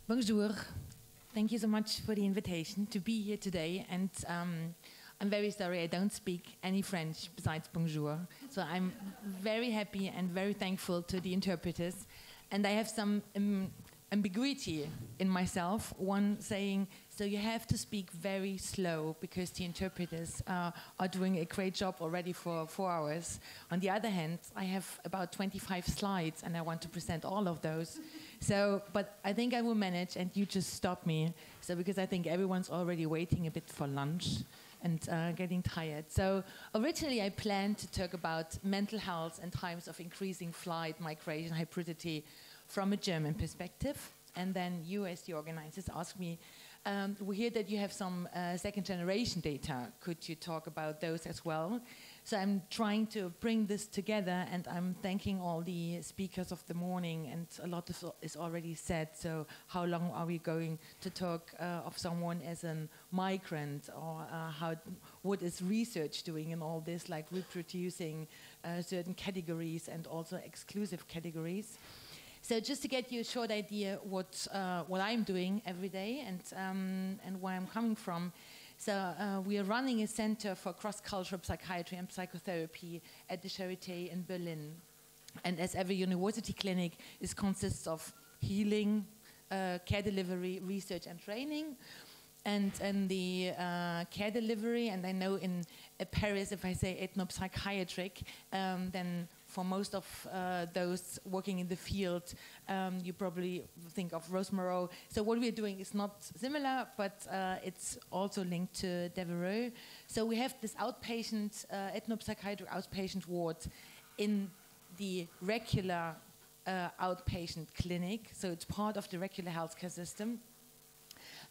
Bonjour. Thank you so much for the invitation to be here today. And I'm very sorry I don't speak any French besides bonjour. So I'm very happy and very thankful to the interpreters. And I have some ambiguity in myself. One saying, so you have to speak very slow because the interpreters are doing a great job already for 4 hours. On the other hand, I have about 25 slides and I want to present all of those. So, but I think I will manage, and you just stop me. So, because I think everyone's already waiting a bit for lunch and getting tired. So, originally I planned to talk about mental health and times of increasing flight, migration, hybridity from a German perspective. And then you, as the organizers, asked me, we hear that you have some second generation data. Could you talk about those as well? So I'm trying to bring this together, and I'm thanking all the speakers of the morning, and a lot is already said. So how long are we going to talk of someone as a migrant, or what is research doing in all this, like reproducing certain categories and also exclusive categories? So just to get you a short idea what I'm doing every day and where I'm coming from. So we are running a center for cross-cultural psychiatry and psychotherapy at the Charité in Berlin. And as every university clinic, it consists of healing, care delivery, research and training. And the care delivery, and I know in Paris, if I say ethnopsychiatric, then for most of those working in the field, you probably think of Rosemary. So what we're doing is not similar, but it's also linked to Devereux. So we have this outpatient, ethnopsychiatric outpatient ward in the regular outpatient clinic. So it's part of the regular healthcare system.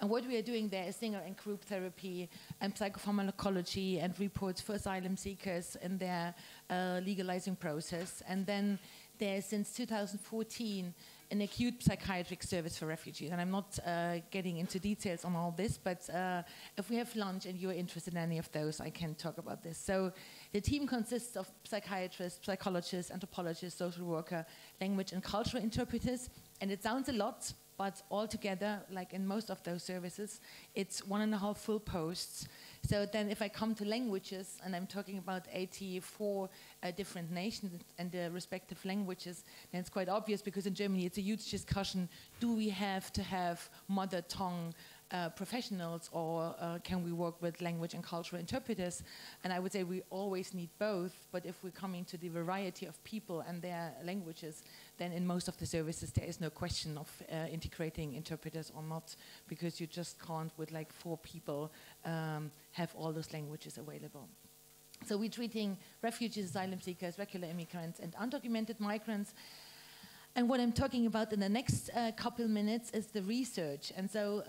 And what we are doing there is single and group therapy and psychopharmacology and reports for asylum seekers in their legalizing process. And then there's, since 2014, an acute psychiatric service for refugees. And I'm not getting into details on all this, but if we have lunch and you're interested in any of those, I can talk about this. So the team consists of psychiatrists, psychologists, anthropologists, social worker, language and cultural interpreters. And it sounds a lot, but altogether, like in most of those services, it's 1.5 full posts. So then if I come to languages, and I'm talking about 84 different nations and their respective languages, then it's quite obvious, because in Germany it's a huge discussion, do we have to have mother tongue professionals, or can we work with language and cultural interpreters? And I would say we always need both, but if we're coming to the variety of people and their languages, then in most of the services there is no question of integrating interpreters or not, because you just can't, with like 4 people, have all those languages available. So we're treating refugees, asylum seekers, regular immigrants, and undocumented migrants. And what I'm talking about in the next couple minutes is the research. And so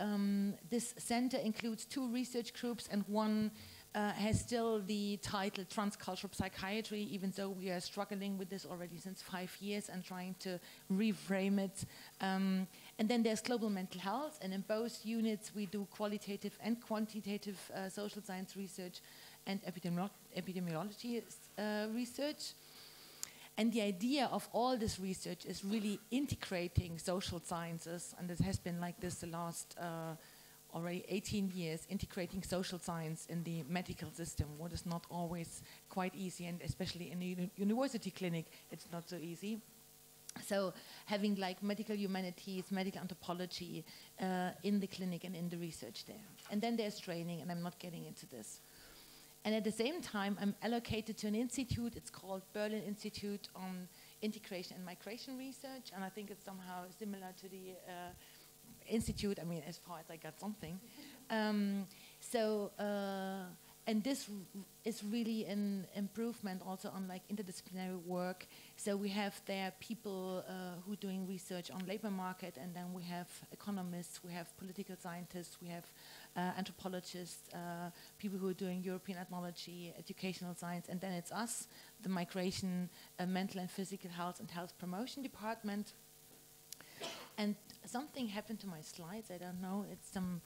this center includes 2 research groups, and one has still the title Transcultural Psychiatry, even though we are struggling with this already since 5 years and trying to reframe it. And then there's Global Mental Health, and in both units we do qualitative and quantitative social science research and epidemiology research. And the idea of all this research is really integrating social sciences, and it has been like this the last already 18 years, integrating social science in the medical system, what is not always quite easy, and especially in a university clinic, it's not so easy. So having like medical humanities, medical anthropology in the clinic and in the research there. And then there's training, and I'm not getting into this. And at the same time, I'm allocated to an institute. It's called Berlin Institute on Integration and Migration Research, and I think it's somehow similar to the institute, I mean, as far as I got something. And this is really an improvement also on like interdisciplinary work. So we have there people who are doing research on labor market, and then we have economists, we have political scientists, we have anthropologists, people who are doing European ethnology, educational science, and then it's us, the migration, mental and physical health and health promotion department. And something happened to my slides, I don't know, it's some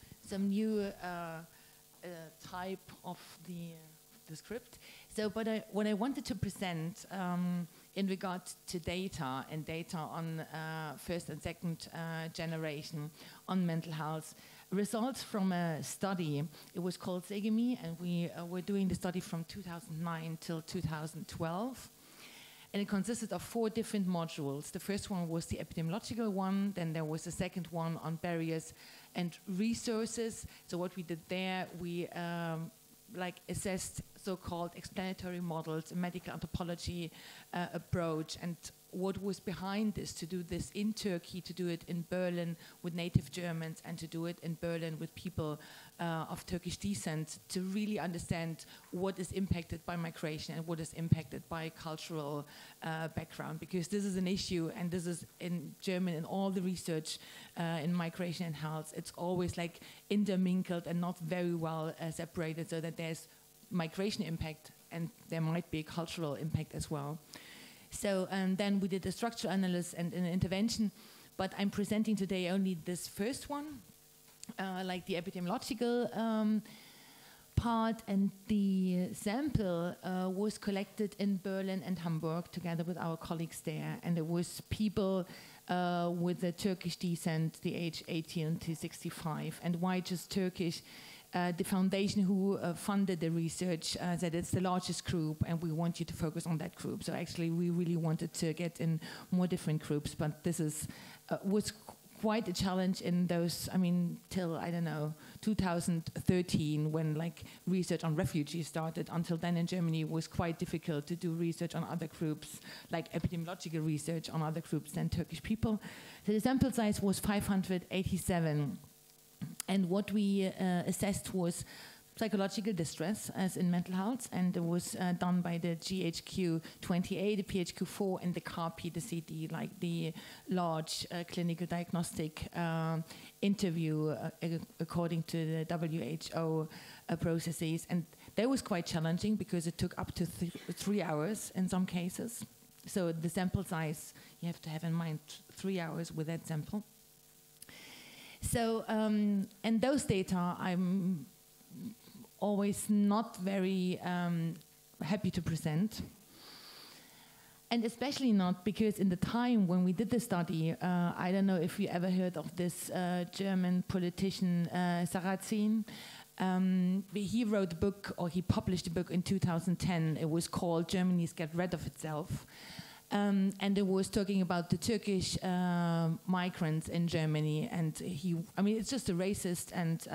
new type of the script. So what I wanted to present in regard to data and data on first and second generation on mental health. Results from a study, it was called SEGEMI, and we were doing the study from 2009 till 2012. And it consisted of 4 different modules. The first one was the epidemiological one, then there was a second one on barriers and resources. So what we did there, we assessed so-called explanatory models, a medical anthropology approach, and what was behind this, to do this in Turkey, to do it in Berlin with native Germans, and to do it in Berlin with people of Turkish descent, to really understand what is impacted by migration and what is impacted by cultural background. Because this is an issue, and this is in German, in all the research in migration and health, it's always like intermingled and not very well separated, so that there's migration impact and there might be a cultural impact as well. So then we did a structural analysis and an intervention, but I'm presenting today only this first one, like the epidemiological part, and the sample was collected in Berlin and Hamburg together with our colleagues there, and it was people with a Turkish descent, the age 18 to 65. And why just Turkish? The foundation who funded the research said it's the largest group and we want you to focus on that group. So actually we really wanted to get in more different groups, but this is was quite a challenge in those, I mean, till, I don't know, 2013, when like research on refugees started. Until then in Germany it was quite difficult to do research on other groups, like epidemiological research on other groups than Turkish people. So the sample size was 587. And what we assessed was psychological distress, as in mental health, and it was done by the GHQ-28, the PHQ-4, and the CARP, the CD, like the large clinical diagnostic interview according to the WHO processes. And that was quite challenging because it took up to 3 hours in some cases. So the sample size, you have to have in mind 3 hours with that sample. So, and those data, I'm always not very happy to present. And especially not because in the time when we did the study, I don't know if you ever heard of this German politician, Sarrazin. He wrote a book, or he published a book in 2010. It was called Germany's Get Rid of Itself. And it was talking about the Turkish migrants in Germany, and I mean, it's just a racist and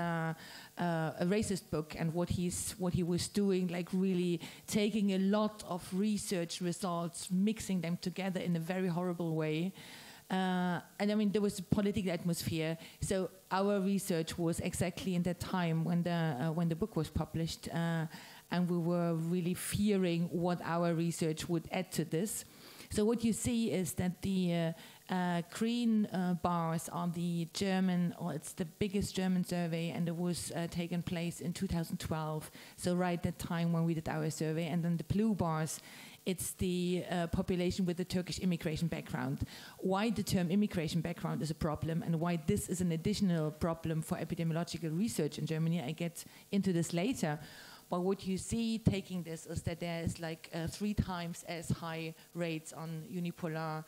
a racist book, and what he was doing, like really taking a lot of research results, mixing them together in a very horrible way. And I mean, there was a political atmosphere. So our research was exactly in that time when the book was published, and we were really fearing what our research would add to this. So what you see is that the green bars are the German, or it's the biggest German survey, and it was taken place in 2012. So right at the time when we did our survey. And then the blue bars, it's the population with the Turkish immigration background. Why the term immigration background is a problem, and why this is an additional problem for epidemiological research in Germany, I get into this later. But what you see taking this is that there is like 3 times as high rates on unipolar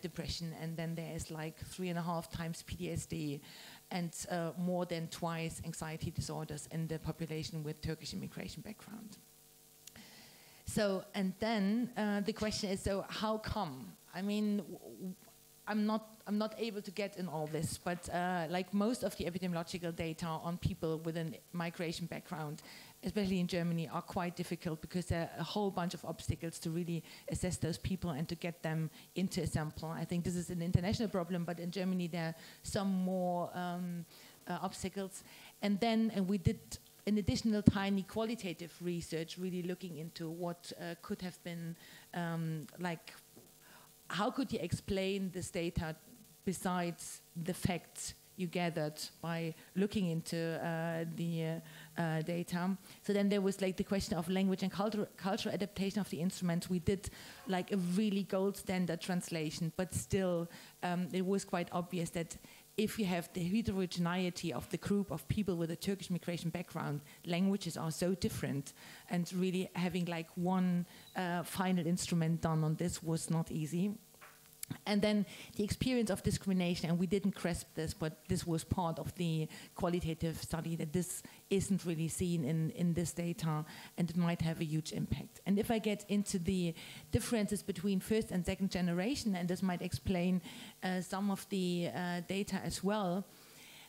depression, and then there is like 3.5 times PTSD, and more than twice anxiety disorders in the population with Turkish immigration background. So, and then the question is, so how come? I mean, I'm not able to get in all this, but like most of the epidemiological data on people with a migration background, especially in Germany, are quite difficult because there are a whole bunch of obstacles to really assess those people and to get them into a sample. I think this is an international problem, but in Germany there are some more obstacles. And then we did an additional tiny qualitative research, really looking into what could have been, like, how could you explain this data besides the facts you gathered by looking into the data. So then there was like the question of language and cultural adaptation of the instruments. We did like a really gold standard translation, but still it was quite obvious that if you have the heterogeneity of the group of people with a Turkish migration background, languages are so different, and really having like one final instrument done on this was not easy. And then the experience of discrimination, and we didn't grasp this, but this was part of the qualitative study, that this isn't really seen in this data, and it might have a huge impact. And if I get into the differences between first and second generation, and this might explain some of the data as well,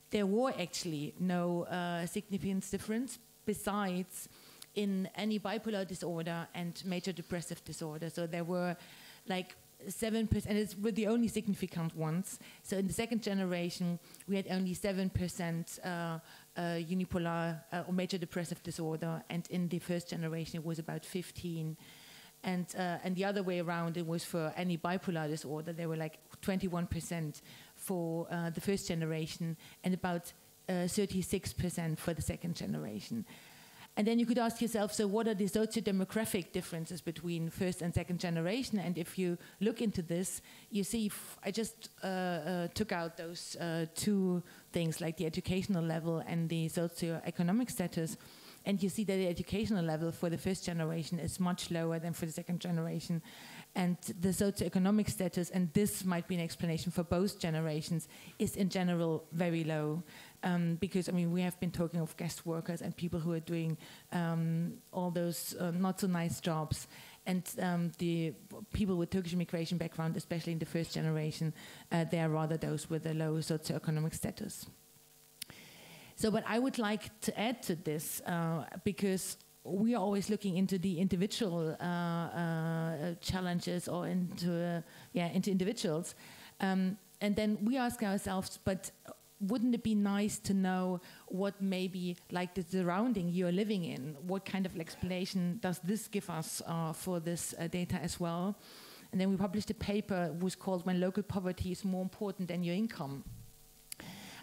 there were actually no significant difference besides in any bipolar disorder and major depressive disorder. So there were like 7%, and it's were the only significant ones. So in the second generation, we had only 7% unipolar or major depressive disorder, and in the first generation, it was about 15. And the other way around, it was for any bipolar disorder, there were like 21% for the first generation, and about 36% for the second generation. And then you could ask yourself, so what are the socio-demographic differences between first and second generation? And if you look into this, you see, I just took out those two things, like the educational level and the socio-economic status. And you see that the educational level for the first generation is much lower than for the second generation. And the socio-economic status, and this might be an explanation for both generations, is in general very low. Because, I mean, we have been talking of guest workers and people who are doing all those not so nice jobs. And the people with Turkish immigration background, especially in the first generation, they are rather those with a low socioeconomic status. So what I would like to add to this, because we are always looking into the individual challenges or into individuals, and then we ask ourselves, but wouldn't it be nice to know what maybe like the surrounding you're living in, what kind of explanation does this give us for this data as well? And then we published a paper, it was called When Local Poverty is More Important Than Your Income.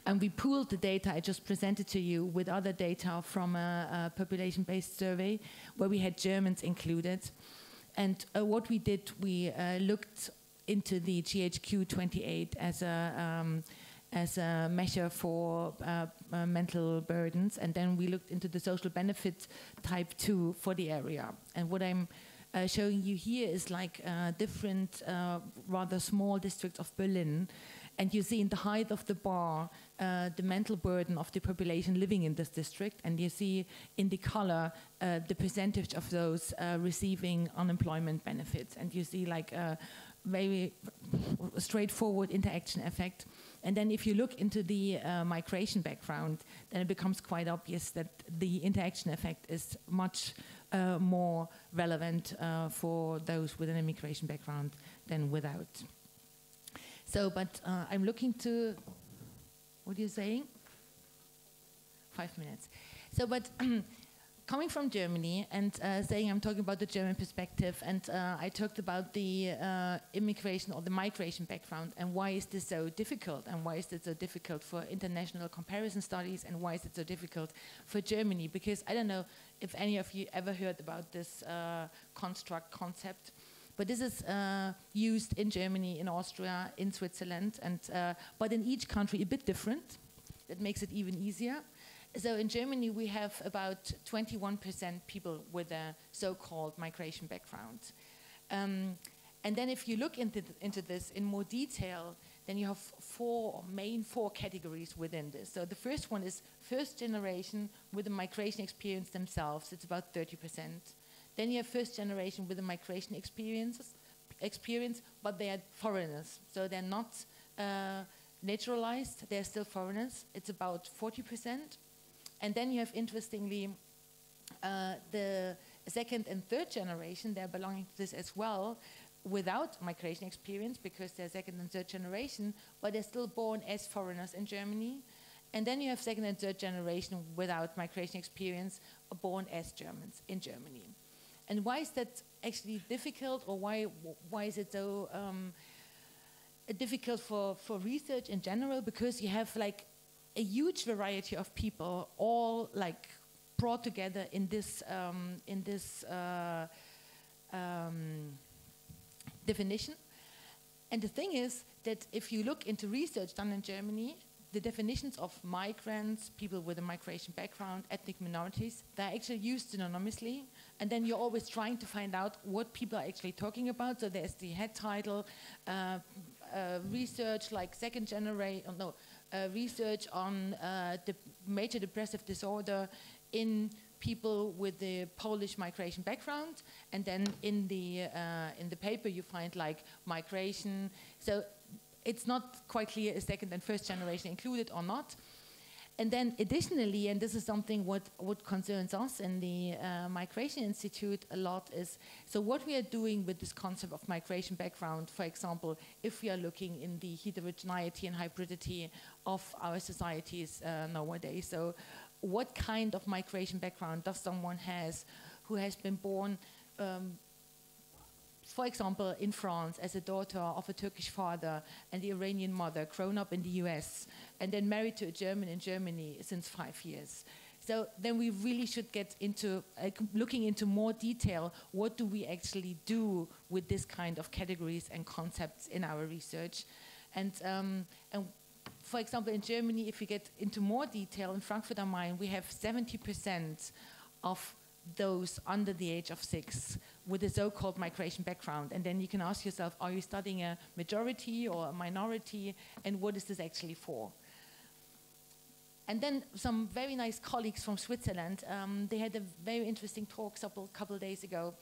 And we pooled the data I just presented to you with other data from a population-based survey where we had Germans included. And what we did, we looked into the GHQ 28 as a measure for mental burdens, and then we looked into the social benefit type 2 for the area. And what I'm showing you here is like different rather small districts of Berlin, and you see in the height of the bar the mental burden of the population living in this district, and you see in the color the percentage of those receiving unemployment benefits, and you see like a very straightforward interaction effect. And then if you look into the migration background, then it becomes quite obvious that the interaction effect is much more relevant for those with an immigration background than without. So, but I'm looking to, what are you saying? 5 minutes. So, but coming from Germany and saying I'm talking about the German perspective, and I talked about the immigration or the migration background, and why is this so difficult, and why is it so difficult for international comparison studies, and why is it so difficult for Germany? Because I don't know if any of you ever heard about this concept, but this is used in Germany, in Austria, in Switzerland, and but in each country a bit different. That makes it even easier. So in Germany, we have about 21% people with a so-called migration background. And then if you look into this in more detail, then you have four categories within this. So the first one is first generation with a migration experience themselves. It's about 30%. Then you have first generation with a migration experience, but they are foreigners. So they're not naturalized, they're still foreigners. It's about 40%. And then you have, interestingly, the second and third generation, they're belonging to this as well, without migration experience, because they're second and third generation, but they're still born as foreigners in Germany. And then you have second and third generation without migration experience, born as Germans in Germany. And why is that actually difficult, or why is it so difficult for research in general? Because you have like a huge variety of people all like brought together in this definition. And the thing is that if you look into research done in Germany, the definitions of migrants, people with a migration background, ethnic minorities, they're actually used synonymously. And then you're always trying to find out what people are actually talking about. So there's the head title, research like research on the major depressive disorder in people with the Polish migration background, and then in the paper you find like migration. So it's not quite clear is second and first generation included or not. And then additionally, and this is something what concerns us in the Migration Institute a lot is, so what we are doing with this concept of migration background, for example, if we are looking in the heterogeneity and hybridity of our societies nowadays. So what kind of migration background does someone has who has been born, for example, in France as a daughter of a Turkish father and the Iranian mother, grown up in the US, and then married to a German in Germany since 5 years. So then we really should get into looking into more detail, what do we actually do with this kind of categories and concepts in our research. And for example, in Germany, if we get into more detail, in Frankfurt am Main, we have 70% of those under the age of 6 with a so-called migration background. And then you can ask yourself, are you studying a majority or a minority, and what is this actually for? And then some very nice colleagues from Switzerland, they had a very interesting talk a couple of days ago,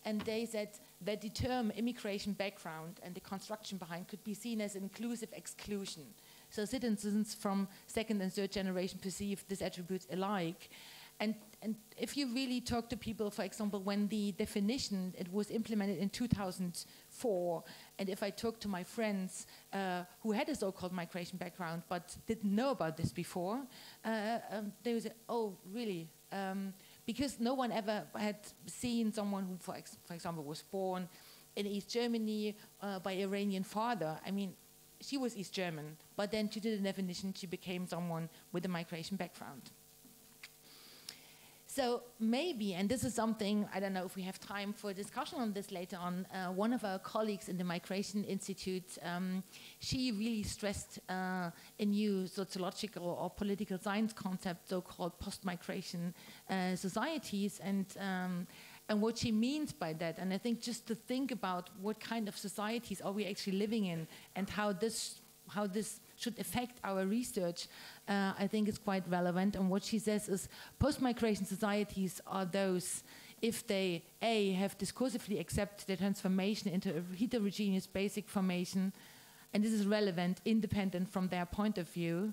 and they said that the term immigration background and the construction behind could be seen as inclusive exclusion. So citizens from second and third generation perceive these attributes alike. And if you really talk to people, for example, when the definition, it was implemented in 2004, and if I talk to my friends who had a so-called migration background but didn't know about this before, they would say, oh, really? Because no one ever had seen someone who, for example, was born in East Germany by Iranian father. I mean, she was East German, but then she did a definition, she became someone with a migration background. So maybe, and this is something, I don't know if we have time for discussion on this later on, one of our colleagues in the Migration Institute, she really stressed a new sociological or political science concept, so-called post-migration societies, and what she means by that. And I think just to think about what kind of societies are we actually living in and how this should affect our research, I think is quite relevant. And what she says is post-migration societies are those if they, A, have discursively accepted the transformation into a heterogeneous basic formation, and this is relevant, independent from their point of view,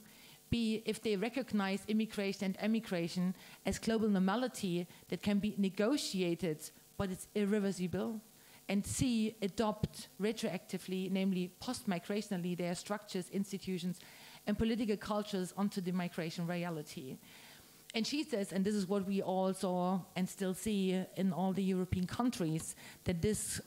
B, if they recognize immigration and emigration as global normality that can be negotiated, but it's irreversible, and C, adopt retroactively, namely post-migrationally, their structures, institutions, and political cultures onto the migration reality. And she says, and this is what we all saw and still see in all the European countries, that this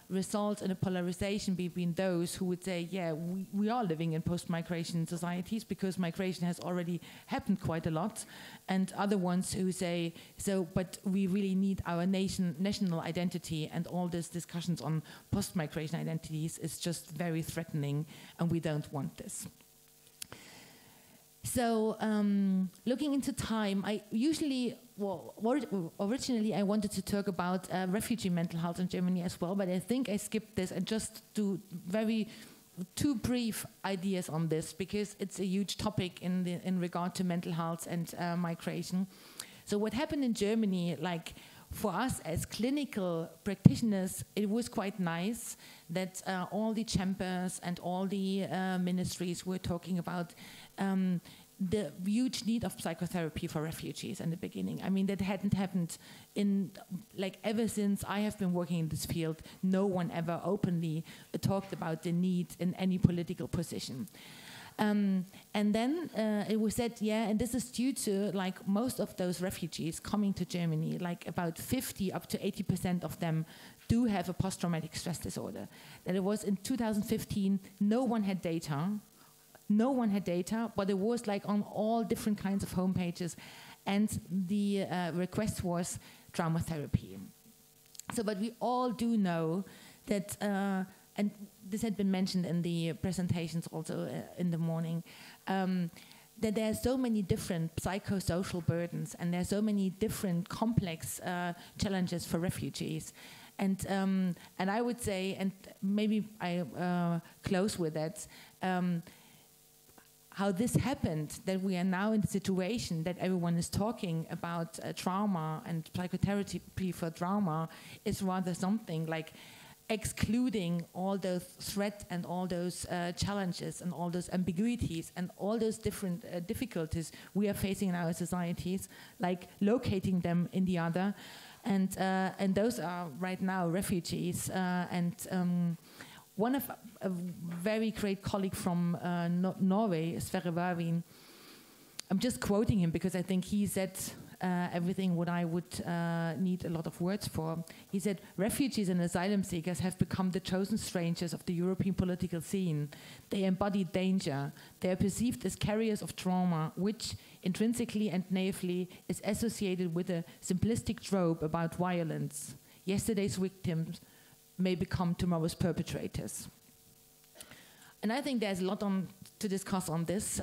results in a polarization between those who would say, yeah, we are living in post-migration societies because migration has already happened quite a lot, and other ones who say, so, but we really need our national identity, and all these discussions on post-migration identities is just very threatening, and we don't want this. So looking into time, I usually, originally I wanted to talk about refugee mental health in Germany as well, but I think I skipped this and just do two brief ideas on this because it's a huge topic in regard to mental health and migration. So what happened in Germany, like for us as clinical practitioners, it was quite nice that all the chambers and all the ministries were talking about the huge need of psychotherapy for refugees in the beginning. I mean, that hadn't happened in, like, ever since I have been working in this field. No one ever openly talked about the need in any political position. And then it was said, yeah, and this is due to, like, most of those refugees coming to Germany, like about 50 up to 80% of them do have a post-traumatic stress disorder. That it was in 2015, no one had data. No one had data, but it was like on all different kinds of homepages, and the request was trauma therapy. So, but we all do know that, and this had been mentioned in the presentations also in the morning, that there are so many different psychosocial burdens, and there are so many different complex challenges for refugees. And I would say, and maybe I close with that, how this happened, that we are now in the situation that everyone is talking about trauma and psychotherapy for trauma, is rather something like excluding all those threats and all those challenges and all those ambiguities and all those different difficulties we are facing in our societies, like locating them in the other. And those are right now refugees. One of a very great colleague from Norway, Sverre Wavin, I'm just quoting him because I think he said everything what I would need a lot of words for. He said, refugees and asylum seekers have become the chosen strangers of the European political scene. They embody danger. They are perceived as carriers of trauma, which intrinsically and naively is associated with a simplistic trope about violence. Yesterday's victims may become tomorrow's perpetrators. And I think there's a lot to discuss on this.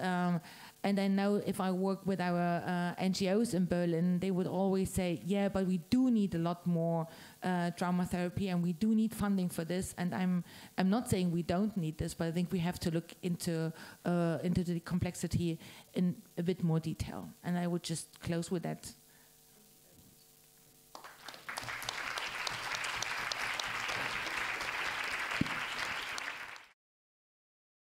And I know if I work with our NGOs in Berlin, they would always say, yeah, but we do need a lot more trauma therapy, and we do need funding for this. And I'm not saying we don't need this, but I think we have to look into the complexity in a bit more detail. And I would just close with that.